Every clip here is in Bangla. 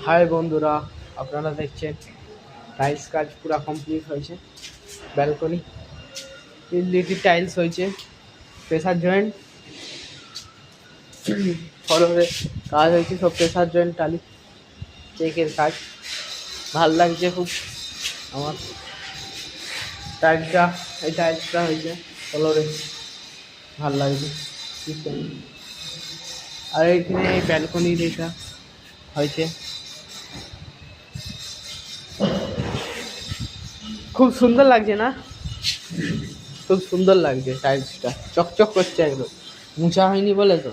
হাই বন্ধুরা, আপনারা দেখছেন টাইলস কাজ পুরো কমপ্লিট হয়েছে। ব্যালকনি লিটি টাইলস হয়েছে, প্রেসার জয়েন্ট ফলোরের কাজ হয়েছে, সব প্রেসার জয়েন্ট টালি চেকের কাজ। ভাল লাগছে খুব আমার টাইলসটা, এই টাইলসটা হয়েছে ফলোরে, ভাল লাগছে। আর এইখানে এই ব্যালকনির এটা হয়েছে, খুব সুন্দর লাগছে না? খুব সুন্দর লাগছে, টাইলসটা চকচক করছে, একদম মুছা হয়নি বলে তো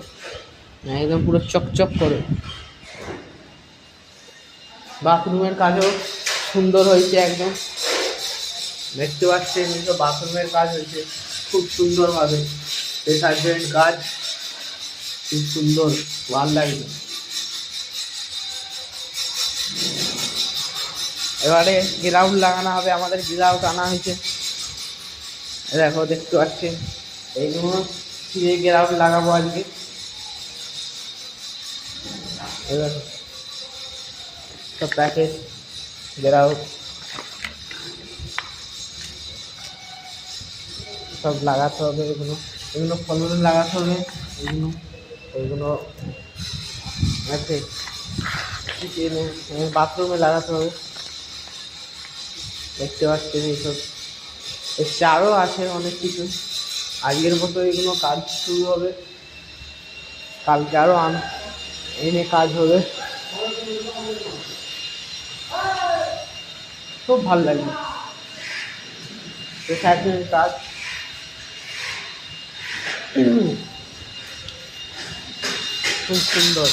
একদম পুরো চকচক করে। বাথরুমের কাজও সুন্দর হয়েছে, একদম দেখতে পাচ্ছেন তো বাথরুমের কাজ হয়েছে খুব সুন্দরভাবে, প্রেসার জয়েন্ট কাজ খুব সুন্দর, ভালো লাগছে। এবারে গ্রাউন্ড লাগানো হবে, আমাদের গ্রাউন্ড আনা হয়েছে, দেখো দেখতে পাচ্ছেন এইগুলো দিয়ে গ্রাউন্ড লাগাবো আজকে। এবার সব প্যাকেজ গ্রাউন্ড সব লাগাতে হবে, এগুলো এগুলো ফলন লাগাতে হবে, এগুলো এগুলো আছে কিচেনে, বাথরুমে লাগাতে হবে। দেখতে পাচ্ছেন এইসব এসছে, আরও আছে অনেক কিছু। আজকের মতো এগুলো কাজ শুরু হবে, কালকে আরও এনে কাজ হবে, খুব ভালো লাগবে কাজ, খুব সুন্দর।